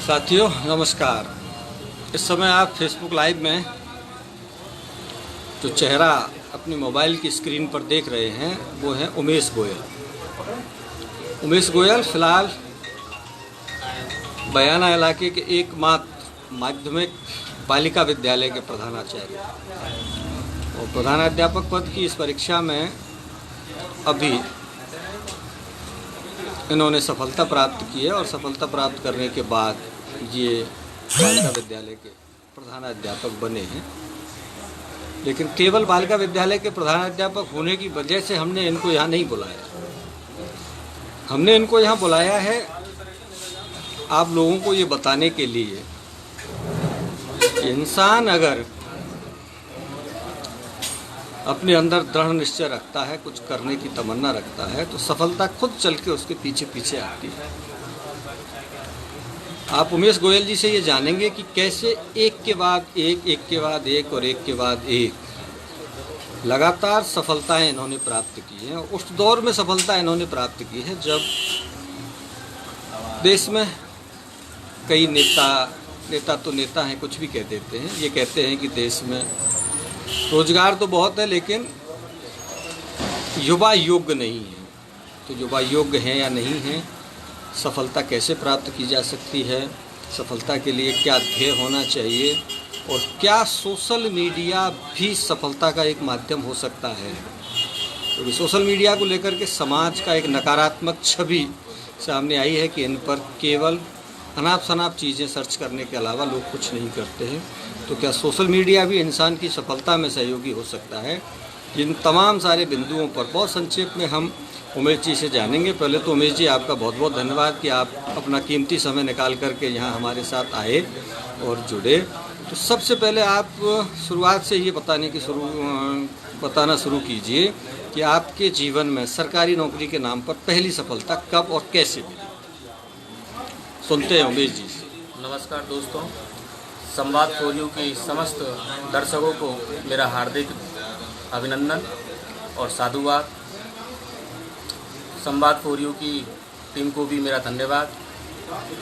साथियों नमस्कार। इस समय आप फेसबुक लाइव में जो चेहरा अपनी मोबाइल की स्क्रीन पर देख रहे हैं वो है उमेश गोयल। उमेश गोयल फिलहाल बयाना इलाके के एकमात्र माध्यमिक बालिका विद्यालय के प्रधानाचार्य और प्रधानाध्यापक पद की इस परीक्षा में अभी इन्होंने सफलता प्राप्त की है और सफलता प्राप्त करने के बाद ये बालिका विद्यालय के प्रधानाध्यापक बने हैं। लेकिन केवल बालिका विद्यालय के प्रधानाध्यापक होने की वजह से हमने इनको यहाँ नहीं बुलाया। हमने इनको यहाँ बुलाया है आप लोगों को ये बताने के लिए कि इंसान अगर अपने अंदर दृढ़ निश्चय रखता है, कुछ करने की तमन्ना रखता है, तो सफलता खुद चल के उसके पीछे पीछे आती है। आप उमेश गोयल जी से ये जानेंगे कि कैसे एक के बाद एक और एक के बाद एक लगातार सफलताएं इन्होंने प्राप्त की हैं। उस दौर में सफलता इन्होंने प्राप्त की है जब देश में कई नेता तो नेता हैं, कुछ भी कह देते हैं। ये कहते हैं कि देश में रोजगार तो बहुत है लेकिन युवा योग्य नहीं है। तो युवा योग्य हैं या नहीं हैं, सफलता कैसे प्राप्त की जा सकती है, सफलता के लिए क्या ध्येय होना चाहिए और क्या सोशल मीडिया भी सफलता का एक माध्यम हो सकता है। क्योंकि सोशल मीडिया को लेकर के समाज का एक नकारात्मक छवि सामने आई है कि इन पर केवल अनाप शनाप चीज़ें सर्च करने के अलावा लोग कुछ नहीं करते हैं। तो क्या सोशल मीडिया भी इंसान की सफलता में सहयोगी हो सकता है? इन तमाम सारे बिंदुओं पर बहुत संक्षेप में हम उमेश जी से जानेंगे। पहले तो उमेश जी आपका बहुत बहुत धन्यवाद कि आप अपना कीमती समय निकाल करके यहाँ हमारे साथ आए और जुड़े। तो सबसे पहले आप शुरुआत से ये बताना शुरू कीजिए कि आपके जीवन में सरकारी नौकरी के नाम पर पहली सफलता कब और कैसे मिली। सुनते हैं उमेश जी से। नमस्कार दोस्तों, संवाद फॉर यू के समस्त दर्शकों को मेरा हार्दिक अभिनंदन और साधुवाद। संवाद फॉर यू की टीम को भी मेरा धन्यवाद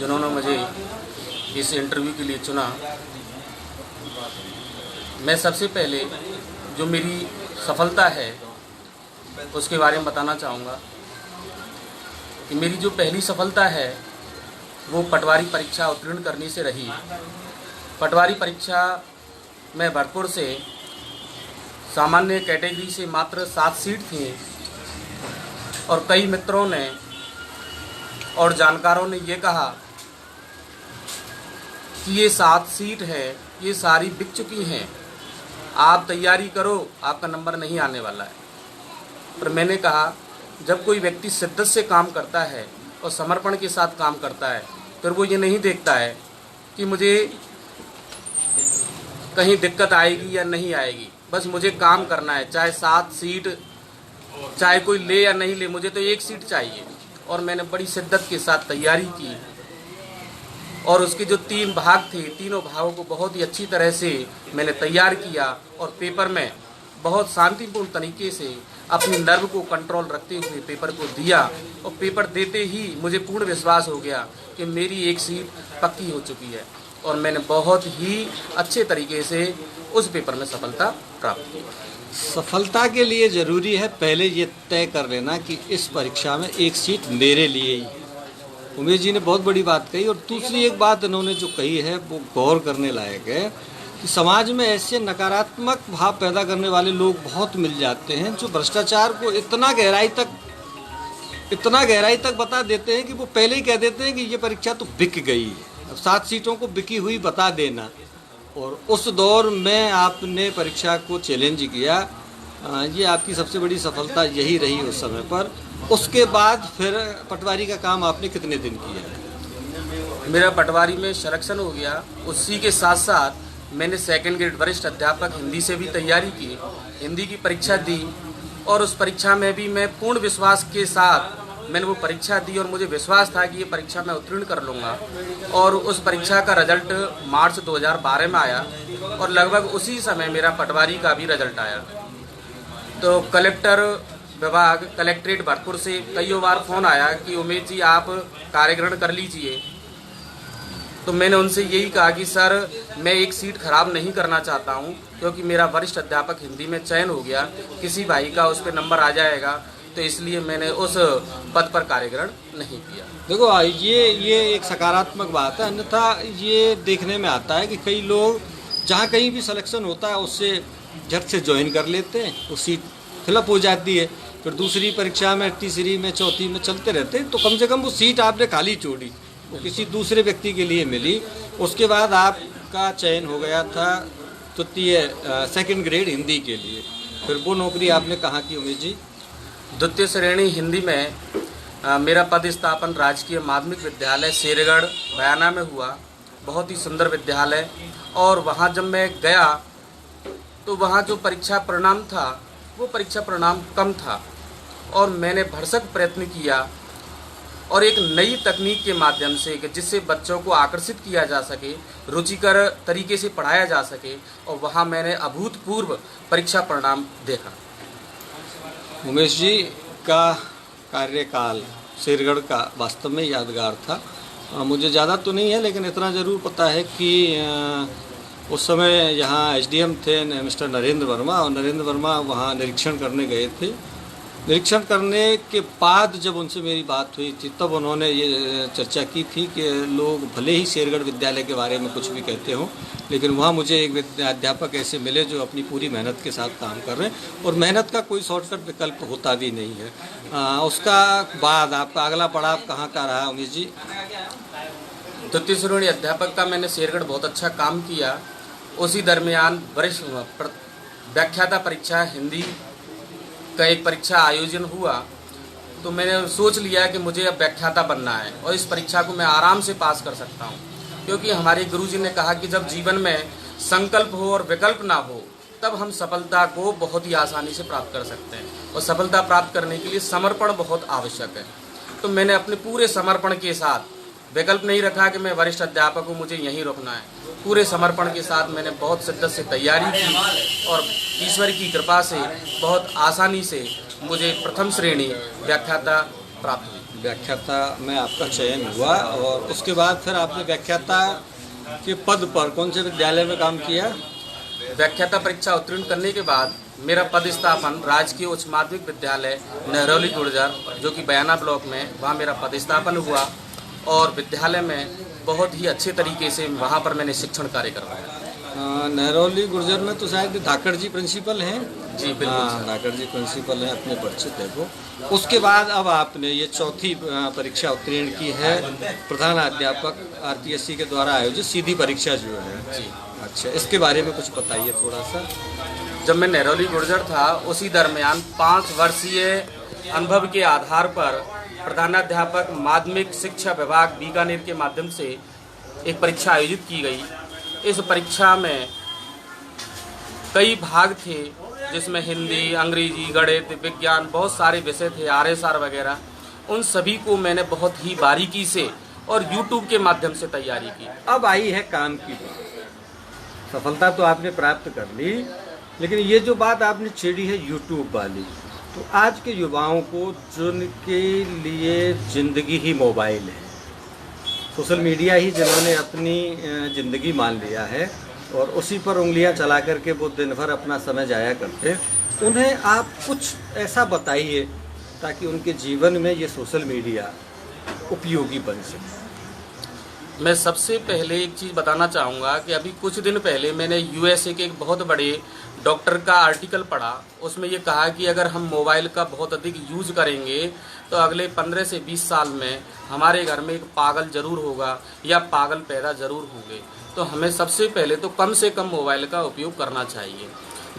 जिन्होंने मुझे इस इंटरव्यू के लिए चुना। मैं सबसे पहले जो मेरी सफलता है उसके बारे में बताना चाहूँगा कि मेरी जो पहली सफलता है वो पटवारी परीक्षा उत्तीर्ण करने से रही। पटवारी परीक्षा में भरतपुर से सामान्य कैटेगरी से मात्र 7 सीट थी और कई मित्रों ने और जानकारों ने ये कहा कि ये 7 सीट है, ये सारी बिक चुकी हैं, आप तैयारी करो, आपका नंबर नहीं आने वाला है। पर मैंने कहा जब कोई व्यक्ति शिद्दत से काम करता है और समर्पण के साथ काम करता है फिर वो ये नहीं देखता है कि मुझे कहीं दिक्कत आएगी या नहीं आएगी, बस मुझे काम करना है। चाहे 7 सीट चाहे कोई ले या नहीं ले, मुझे तो 1 सीट चाहिए। और मैंने बड़ी शिद्दत के साथ तैयारी की और उसके जो 3 भाग थे, तीनों भागों को बहुत ही अच्छी तरह से मैंने तैयार किया और पेपर में बहुत शांतिपूर्ण तरीके से अपनी नर्व को कंट्रोल रखते हुए पेपर को दिया। और पेपर देते ही मुझे पूर्ण विश्वास हो गया कि मेरी 1 सीट पक्की हो चुकी है और मैंने बहुत ही अच्छे तरीके से उस पेपर में सफलता प्राप्त की। सफलता के लिए ज़रूरी है पहले ये तय कर लेना कि इस परीक्षा में 1 सीट मेरे लिए ही है। उमेश जी ने बहुत बड़ी बात कही और दूसरी एक बात इन्होंने जो कही है वो गौर करने लायक है कि समाज में ऐसे नकारात्मक भाव पैदा करने वाले लोग बहुत मिल जाते हैं जो भ्रष्टाचार को इतना गहराई तक बता देते हैं कि वो पहले ही कह देते हैं कि ये परीक्षा तो बिक गई है। अब 7 सीटों को बिकी हुई बता देना, और उस दौर में आपने परीक्षा को चैलेंज किया, ये आपकी सबसे बड़ी सफलता यही रही उस समय पर। उसके बाद फिर पटवारी का काम आपने कितने दिन किया? मेरा पटवारी में सिलेक्शन हो गया। उसी के साथ साथ मैंने 2nd ग्रेड वरिष्ठ अध्यापक हिंदी से भी तैयारी की, हिंदी की परीक्षा दी और उस परीक्षा में भी मैं पूर्ण विश्वास के साथ मैंने वो परीक्षा दी और मुझे विश्वास था कि ये परीक्षा मैं उत्तीर्ण कर लूँगा। और उस परीक्षा का रिजल्ट मार्च 2012 में आया और लगभग उसी समय मेरा पटवारी का भी रिजल्ट आया। तो कलेक्टर विभाग कलेक्ट्रेट भरतपुर से कई बार फ़ोन आया कि उमेश जी आप कार्यग्रहण कर लीजिए। तो मैंने उनसे यही कहा कि सर मैं एक सीट खराब नहीं करना चाहता हूं, क्योंकि मेरा वरिष्ठ अध्यापक हिंदी में चयन हो गया, किसी भाई का उस पर नंबर आ जाएगा, तो इसलिए मैंने उस पद पर कार्यग्रहण नहीं किया। देखो ये एक सकारात्मक बात है, अन्यथा ये देखने में आता है कि कई लोग जहाँ कहीं भी सिलेक्शन होता है उससे झट से ज्वाइन कर लेते हैं, वो सीट फिलअप हो जाती है, फिर दूसरी परीक्षा में, तीसरी में, चौथी में चलते रहते हैं, तो कम से कम वो सीट आपने खाली छोड़ी, वो किसी दूसरे व्यक्ति के लिए मिली। उसके बाद आपका चयन हो गया था तृतीय सेकंड ग्रेड हिंदी के लिए, फिर वो नौकरी आपने कहाँ की उमेश जी? द्वितीय श्रेणी हिंदी में मेरा पदस्थापन राजकीय माध्यमिक विद्यालय शेरगढ़ बयाना में हुआ। बहुत ही सुंदर विद्यालय, और वहाँ जब मैं गया तो वहाँ जो परीक्षा परिणाम था वो परीक्षा परिणाम कम था, और मैंने भरसक प्रयत्न किया और एक नई तकनीक के माध्यम से कि जिससे बच्चों को आकर्षित किया जा सके, रुचिकर तरीके से पढ़ाया जा सके, और वहाँ मैंने अभूतपूर्व परीक्षा परिणाम देखा। उमेश जी का कार्यकाल शेरगढ़ का वास्तव में यादगार था। मुझे ज़्यादा तो नहीं है, लेकिन इतना ज़रूर पता है कि उस समय यहाँ एसडीएम थे मिस्टर नरेंद्र वर्मा, और नरेंद्र वर्मा वहाँ निरीक्षण करने गए थे। निरीक्षण करने के बाद जब उनसे मेरी बात हुई थी, तब उन्होंने ये चर्चा की थी कि लोग भले ही शेरगढ़ विद्यालय के बारे में कुछ भी कहते हों, लेकिन वहाँ मुझे एक अध्यापक ऐसे मिले जो अपनी पूरी मेहनत के साथ काम कर रहे हैं, और मेहनत का कोई शॉर्टकट विकल्प होता भी नहीं है। उसका बाद आपका अगला पड़ाव कहाँ का रहा उमेश जी? द्वितीय श्रेणी अध्यापक का मैंने शेरगढ़ बहुत अच्छा काम किया। उसी दरमियान वरिष्ठ व्याख्याता परीक्षा हिंदी का एक परीक्षा आयोजन हुआ, तो मैंने सोच लिया कि मुझे अब व्याख्याता बनना है, और इस परीक्षा को मैं आराम से पास कर सकता हूँ, क्योंकि हमारे गुरुजी ने कहा कि जब जीवन में संकल्प हो और विकल्प ना हो, तब हम सफलता को बहुत ही आसानी से प्राप्त कर सकते हैं, और सफलता प्राप्त करने के लिए समर्पण बहुत आवश्यक है। तो मैंने अपने पूरे समर्पण के साथ, विकल्प नहीं रखा कि मैं वरिष्ठ अध्यापक हूँ मुझे यहीं रुकना है, पूरे समर्पण के साथ मैंने बहुत शिद्दत से तैयारी की, और ईश्वर की कृपा से बहुत आसानी से मुझे प्रथम श्रेणी व्याख्याता प्राप्त हुई। व्याख्याता में आपका चयन हुआ, और उसके बाद फिर आपने व्याख्याता के पद पर कौन से विद्यालय में काम किया? व्याख्याता परीक्षा उत्तीर्ण करने के बाद मेरा पदस्थापन राजकीय उच्च माध्यमिक विद्यालय नहरौली गुर्जर, जो कि बयाना ब्लॉक में, वहाँ मेरा पदस्थापन हुआ, और विद्यालय में बहुत ही अच्छे तरीके से वहाँ पर मैंने शिक्षण कार्य करवाया। नहरौली गुर्जर में तो शायद धाकड़ जी प्रिंसिपल हैं। जी बिल्कुल, धाकड़ जी प्रिंसिपल हैं, अपने परिचित है वो। उसके बाद अब आपने ये चौथी परीक्षा उत्तीर्ण की है, प्रधानाध्यापक आरटीएससी के द्वारा आयोजित सीधी परीक्षा जो है जी। अच्छा, इसके बारे में कुछ बताइए थोड़ा सा। जब मैं नहरौली गुर्जर था, उसी दरमियान 5 वर्षीय अनुभव के आधार पर प्रधानाध्यापक माध्यमिक शिक्षा विभाग बीकानेर के माध्यम से एक परीक्षा आयोजित की गई। इस परीक्षा में कई भाग थे, जिसमें हिंदी, अंग्रेजी, गणित, विज्ञान, बहुत सारे विषय थे, आरएसआर वगैरह। उन सभी को मैंने बहुत ही बारीकी से और यूट्यूब के माध्यम से तैयारी की। अब आई है काम की बात। सफलता तो आपने प्राप्त कर ली, लेकिन ये जो बात आपने छेड़ी है यूट्यूब वाली, तो आज के युवाओं को जिनके लिए ज़िंदगी ही मोबाइल है, सोशल मीडिया ही जिन्होंने अपनी ज़िंदगी मान लिया है, और उसी पर उंगलियां चला करके वो दिन भर अपना समय जाया करते हैं, उन्हें आप कुछ ऐसा बताइए ताकि उनके जीवन में ये सोशल मीडिया उपयोगी बन सके। मैं सबसे पहले एक चीज़ बताना चाहूँगा कि अभी कुछ दिन पहले मैंने यूएसए के एक बहुत बड़े डॉक्टर का आर्टिकल पढ़ा। उसमें ये कहा कि अगर हम मोबाइल का बहुत अधिक यूज करेंगे तो अगले 15 से 20 साल में हमारे घर में एक पागल ज़रूर होगा या पागल पैदा ज़रूर होंगे। तो हमें सबसे पहले तो कम से कम मोबाइल का उपयोग करना चाहिए।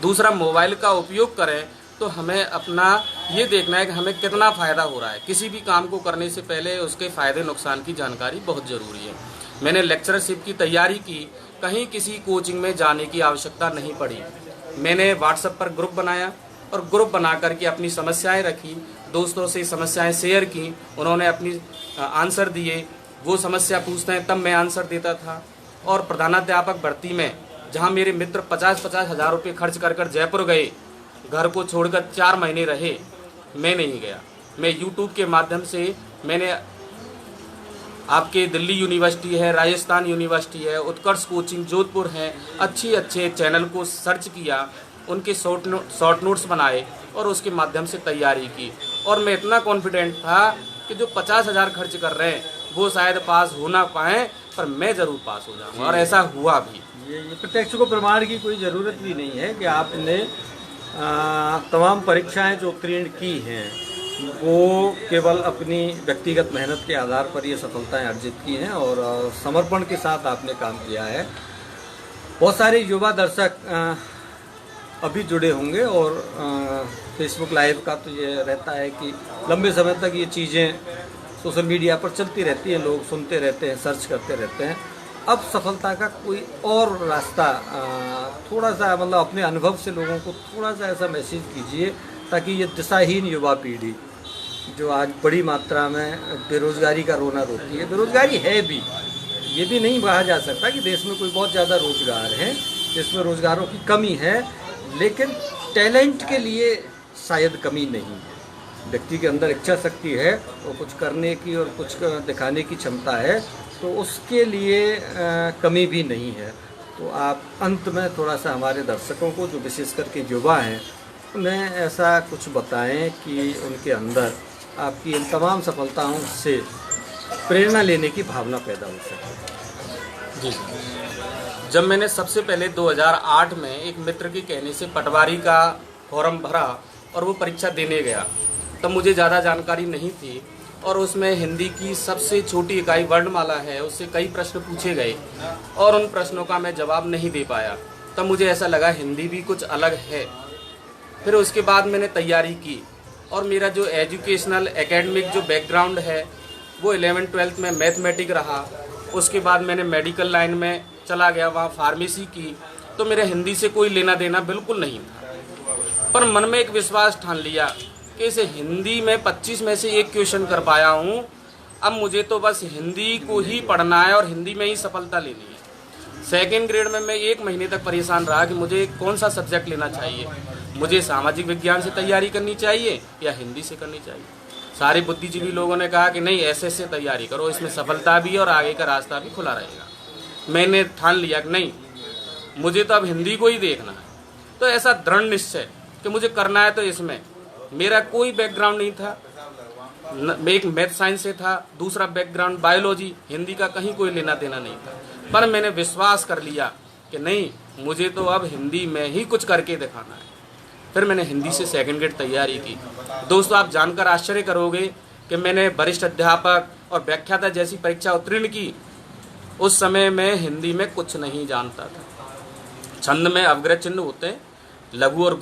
दूसरा, मोबाइल का उपयोग करें तो हमें अपना ये देखना है कि हमें कितना फ़ायदा हो रहा है। किसी भी काम को करने से पहले उसके फ़ायदे नुकसान की जानकारी बहुत ज़रूरी है। मैंने लेक्चरशिप की तैयारी की, कहीं किसी कोचिंग में जाने की आवश्यकता नहीं पड़ी। मैंने व्हाट्सएप पर ग्रुप बनाया और ग्रुप बना करके अपनी समस्याएं रखी, दोस्तों से समस्याएं शेयर की, उन्होंने अपनी आंसर दिए, वो समस्या पूछते हैं तब मैं आंसर देता था। और प्रधानाध्यापक भर्ती में जहाँ मेरे मित्र 50-50 हज़ार रुपये खर्च कर कर जयपुर गए, घर को छोड़कर 4 महीने रहे, मैं नहीं गया। मैं यूट्यूब के माध्यम से मैंने आपके दिल्ली यूनिवर्सिटी है, राजस्थान यूनिवर्सिटी है, उत्कर्ष कोचिंग जोधपुर है, अच्छे चैनल को सर्च किया, उनके शॉर्ट नोट्स बनाए और उसके माध्यम से तैयारी की। और मैं इतना कॉन्फिडेंट था कि जो 50,000 खर्च कर रहे हैं वो शायद पास हो ना पाएँ, पर मैं ज़रूर पास हो जाऊँगा, और ऐसा हुआ भी। ये प्रत्यक्ष को प्रमाण की कोई ज़रूरत भी नहीं है कि आपने तमाम परीक्षाएं जो उत्तीर्ण की हैं वो केवल अपनी व्यक्तिगत मेहनत के आधार पर ये सफलताएं अर्जित की हैं और समर्पण के साथ आपने काम किया है। बहुत सारे युवा दर्शक अभी जुड़े होंगे और फेसबुक लाइव का तो ये रहता है कि लंबे समय तक ये चीज़ें सोशल मीडिया पर चलती रहती हैं, लोग सुनते रहते हैं, सर्च करते रहते हैं। अब सफलता का कोई और रास्ता थोड़ा सा मतलब अपने अनुभव से लोगों को थोड़ा सा ऐसा मैसेज कीजिए ताकि ये दिशाहीन युवा पीढ़ी जो आज बड़ी मात्रा में बेरोज़गारी का रोना रोती है, बेरोज़गारी है भी, ये भी नहीं कहा जा सकता कि देश में कोई बहुत ज़्यादा रोज़गार है, देश में रोज़गारों की कमी है, लेकिन टैलेंट के लिए शायद कमी नहीं है। व्यक्ति के अंदर इच्छा शक्ति है और कुछ करने की और कुछ दिखाने की क्षमता है तो उसके लिए कमी भी नहीं है। तो आप अंत में थोड़ा सा हमारे दर्शकों को जो विशेष करके युवा हैं उन्हें ऐसा कुछ बताएं कि उनके अंदर आपकी इन तमाम सफलताओं से प्रेरणा लेने की भावना पैदा हो सके। जी, जब मैंने सबसे पहले 2008 में एक मित्र के कहने से पटवारी का फॉर्म भरा और वो परीक्षा देने गया, तब मुझे ज़्यादा जानकारी नहीं थी और उसमें हिंदी की सबसे छोटी इकाई वर्णमाला है, उससे कई प्रश्न पूछे गए और उन प्रश्नों का मैं जवाब नहीं दे पाया। तब मुझे ऐसा लगा हिंदी भी कुछ अलग है। फिर उसके बाद मैंने तैयारी की और मेरा जो एजुकेशनल एकेडमिक जो बैकग्राउंड है वो 11th-12th में मैथमेटिक रहा। उसके बाद मैंने मेडिकल लाइन में चला गया, वहाँ फार्मेसी की, तो मेरा हिंदी से कोई लेना देना बिल्कुल नहीं था। पर मन में एक विश्वास ठान लिया कि इसे हिंदी में 25 में से एक क्वेश्चन कर पाया हूँ, अब मुझे तो बस हिंदी को ही पढ़ना है और हिंदी में ही सफलता लेनी है। सेकेंड ग्रेड में मैं 1 महीने तक परेशान रहा कि मुझे कौन सा सब्जेक्ट लेना चाहिए, मुझे सामाजिक विज्ञान से तैयारी करनी चाहिए या हिंदी से करनी चाहिए। सारे बुद्धिजीवी लोगों ने कहा कि नहीं, ऐसे से तैयारी करो, इसमें सफलता भी और आगे का रास्ता भी खुला रहेगा। मैंने ठान लिया कि नहीं, मुझे तो अब हिंदी को ही देखना है। तो ऐसा दृढ़ निश्चय कि मुझे करना है। तो इसमें मेरा कोई बैकग्राउंड नहीं था, मैं एक मैथ साइंस से था, दूसरा बैकग्राउंड बायोलॉजी, हिंदी का कहीं कोई लेना देना नहीं था। पर मैंने विश्वास कर लिया कि नहीं, मुझे तो अब हिंदी में ही कुछ करके दिखाना है। फिर मैंने हिंदी से सेकंड ग्रेड तैयारी की। दोस्तों, आप जानकर आश्चर्य करोगे कि मैंने वरिष्ठ अध्यापक और व्याख्याता जैसी परीक्षा उत्तीर्ण की। उस समय मैं हिंदी में कुछ नहीं जानता था। छंद में अवग्रह चिन्ह होते हैं, लघु और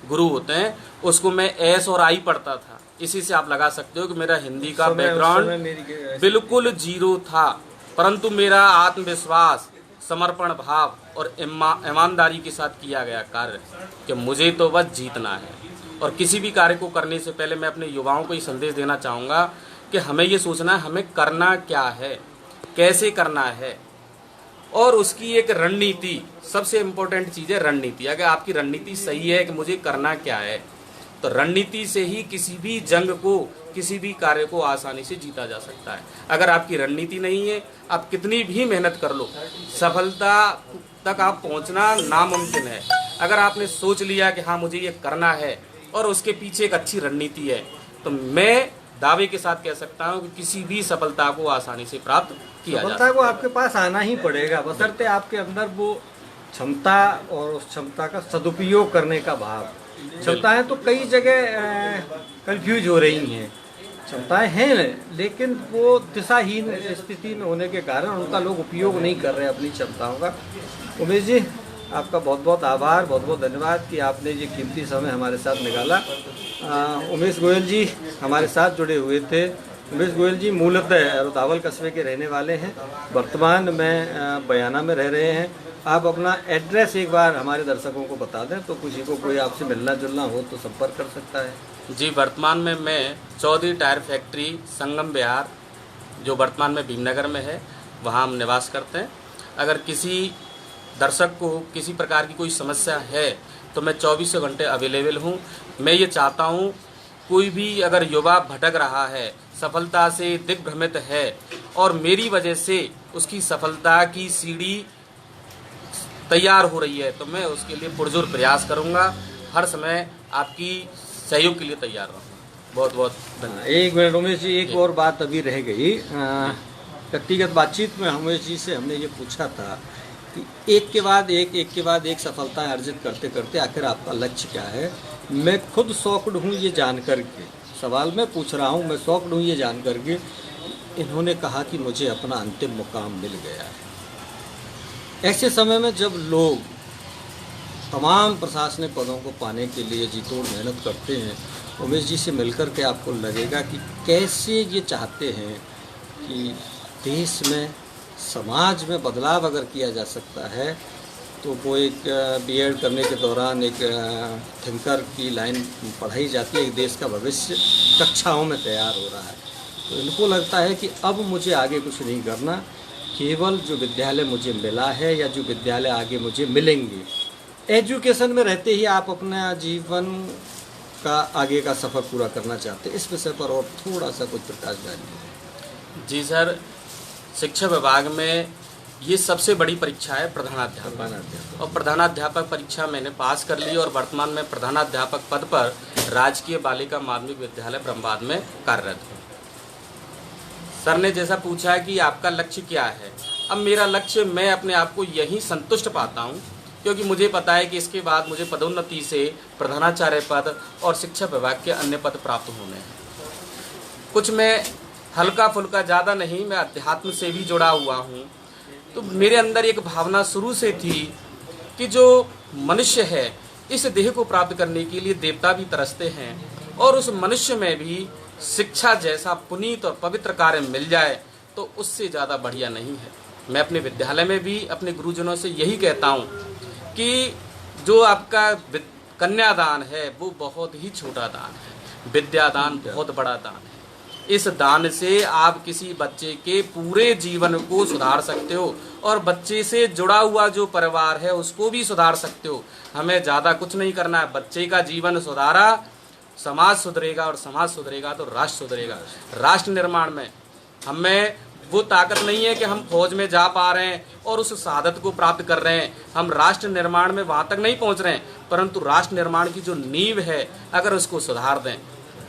गुरु होते हैं, उसको मैं एस और आई पढ़ता था। इसी से आप लगा सकते हो कि मेरा हिंदी का बैकग्राउंड बिल्कुल जीरो था। परंतु मेरा आत्मविश्वास, समर्पण भाव और ईमानदारी के साथ किया गया कार्य कि मुझे तो बस जीतना है। और किसी भी कार्य को करने से पहले मैं अपने युवाओं को ये संदेश देना चाहूँगा कि हमें ये सोचना है हमें करना क्या है, कैसे करना है, और उसकी एक रणनीति। सबसे इम्पोर्टेंट चीज़ है रणनीति। अगर आपकी रणनीति सही है कि मुझे करना क्या है, तो रणनीति से ही किसी भी जंग को, किसी भी कार्य को आसानी से जीता जा सकता है। अगर आपकी रणनीति नहीं है, आप कितनी भी मेहनत कर लो, सफलता तक आप पहुंचना नामुमकिन है। अगर आपने सोच लिया कि हाँ मुझे ये करना है और उसके पीछे एक अच्छी रणनीति है, तो मैं दावे के साथ कह सकता हूँ कि किसी भी सफलता को आसानी से प्राप्त किया जा सकता है। सफलता को आपके पास आना ही पड़ेगा, बशर्ते आपके अंदर वो क्षमता और उस क्षमता का सदुपयोग करने का भाव। क्षमताएं तो कई जगह कंफ्यूज हो रही हैं, क्षमताएं हैं लेकिन वो दिशाहीन स्थिति में होने के कारण उनका लोग उपयोग नहीं कर रहे अपनी क्षमताओं का। उमेश जी, आपका बहुत बहुत आभार, बहुत बहुत धन्यवाद कि आपने ये कीमती समय हमारे साथ निकाला। उमेश गोयल जी हमारे साथ जुड़े हुए थे। उमेश गोयल जी मूलतः रुदावल कस्बे के रहने वाले हैं, वर्तमान में बयाना में रह रहे हैं। आप अपना एड्रेस एक बार हमारे दर्शकों को बता दें तो किसी को कोई आपसे मिलना जुलना हो तो संपर्क कर सकता है। जी, वर्तमान में मैं चौधरी टायर फैक्ट्री, संगम विहार, जो वर्तमान में भीमनगर में है, वहाँ हम निवास करते हैं। अगर किसी दर्शक को किसी प्रकार की कोई समस्या है तो मैं 24 घंटे अवेलेबल हूँ। मैं ये चाहता हूँ कोई भी अगर युवा भटक रहा है, सफलता से दिग्भ्रमित है, और मेरी वजह से उसकी सफलता की सीढ़ी तैयार हो रही है, तो मैं उसके लिए पुरजोर प्रयास करूंगा। हर समय आपकी सहयोग के लिए तैयार रहूँगा। बहुत बहुत धन्यवाद। एक मिनट उमेश जी, एक और बात अभी रह गई। व्यक्तिगत बातचीत में उमेश जी से हमने ये पूछा था कि एक के बाद एक सफलता अर्जित करते करते आखिर आपका लक्ष्य क्या है। मैं खुद शॉक्ड हूँ ये जानकर के, सवाल मैं पूछ रहा हूँ, मैं शॉक्ड हूँ ये जानकर के इन्होंने कहा कि मुझे अपना अंतिम मुकाम मिल गया है। ऐसे समय में जब लोग तमाम प्रशासनिक पदों को पाने के लिए जी तोड़ मेहनत करते हैं, उमेश जी से मिलकर के आपको लगेगा कि कैसे ये चाहते हैं कि देश में, समाज में बदलाव अगर किया जा सकता है तो वो एक बीएड करने के दौरान एक थिंकर की लाइन पढ़ाई जाती है, एक देश का भविष्य कक्षाओं में तैयार हो रहा है। तो इनको लगता है कि अब मुझे आगे कुछ नहीं करना, केवल जो विद्यालय मुझे मिला है या जो विद्यालय आगे मुझे मिलेंगे, एजुकेशन में रहते ही आप अपना जीवन का आगे का सफ़र पूरा करना चाहते हैं। इस विषय पर और थोड़ा सा कुछ प्रकाश डालिए। जी सर, शिक्षा विभाग में ये सबसे बड़ी परीक्षा है प्रधानाध्यापक, और प्रधानाध्यापक परीक्षा मैंने पास कर ली और वर्तमान में प्रधानाध्यापक पद पर राजकीय बालिका माध्यमिक विद्यालय ब्रह्मवाद में कार्यरत हूँ। सर ने जैसा पूछा कि आपका लक्ष्य क्या है, अब मेरा लक्ष्य, मैं अपने आप को यही संतुष्ट पाता हूँ, क्योंकि मुझे पता है कि इसके बाद मुझे पदोन्नति से प्रधानाचार्य पद और शिक्षा विभाग के अन्य पद प्राप्त होने हैं। कुछ मैं हल्का फुल्का, ज़्यादा नहीं, मैं अध्यात्म से भी जुड़ा हुआ हूँ। तो मेरे अंदर एक भावना शुरू से थी कि जो मनुष्य है, इस देह को प्राप्त करने के लिए देवता भी तरसते हैं, और उस मनुष्य में भी शिक्षा जैसा पुनीत और पवित्र कार्य मिल जाए तो उससे ज़्यादा बढ़िया नहीं है। मैं अपने विद्यालय में भी अपने गुरुजनों से यही कहता हूँ कि जो आपका कन्यादान है वो बहुत ही छोटा दान है, विद्यादान बहुत बड़ा दान है। इस दान से आप किसी बच्चे के पूरे जीवन को सुधार सकते हो, और बच्चे से जुड़ा हुआ जो परिवार है उसको भी सुधार सकते हो। हमें ज़्यादा कुछ नहीं करना है, बच्चे का जीवन सुधारा, समाज सुधरेगा, और समाज सुधरेगा तो राष्ट्र सुधरेगा। राष्ट्र निर्माण में हमें वो ताकत नहीं है कि हम फौज में जा पा रहे हैं और उस शहादत को प्राप्त कर रहे हैं, हम राष्ट्र निर्माण में वहाँ तक नहीं पहुँच रहे हैं, परंतु राष्ट्र निर्माण की जो नींव है अगर उसको सुधार दें।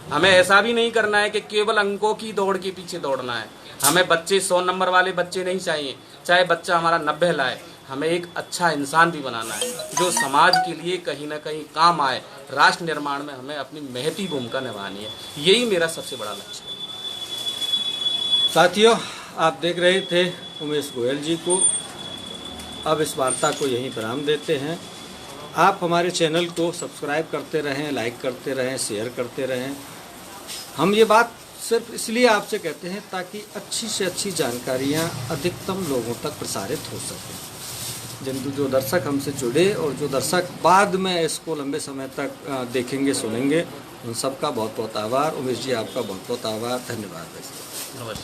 हमें ऐसा भी नहीं करना है कि केवल अंकों की दौड़ के पीछे दौड़ना है। हमें बच्चे 100 नंबर वाले बच्चे नहीं चाहिए, चाहे बच्चा हमारा 90 लाए, हमें एक अच्छा इंसान भी बनाना है जो समाज के लिए कहीं ना कहीं काम आए। राष्ट्र निर्माण में हमें अपनी महती भूमिका निभानी है, यही मेरा सबसे बड़ा लक्ष्य है। साथियों, आप देख रहे थे उमेश गोयल जी को। अब इस वार्ता को यहीं विराम देते हैं। आप हमारे चैनल को सब्सक्राइब करते रहें, लाइक करते रहें, शेयर करते रहें। हम ये बात सिर्फ इसलिए आपसे कहते हैं ताकि अच्छी से अच्छी जानकारियाँ अधिकतम लोगों तक प्रसारित हो सकें। जो दर्शक हमसे जुड़े और जो दर्शक बाद में इसको लंबे समय तक देखेंगे, सुनेंगे, उन सबका बहुत बहुत आभार। उमेश जी, आपका बहुत बहुत आभार, धन्यवाद। नमस्कार।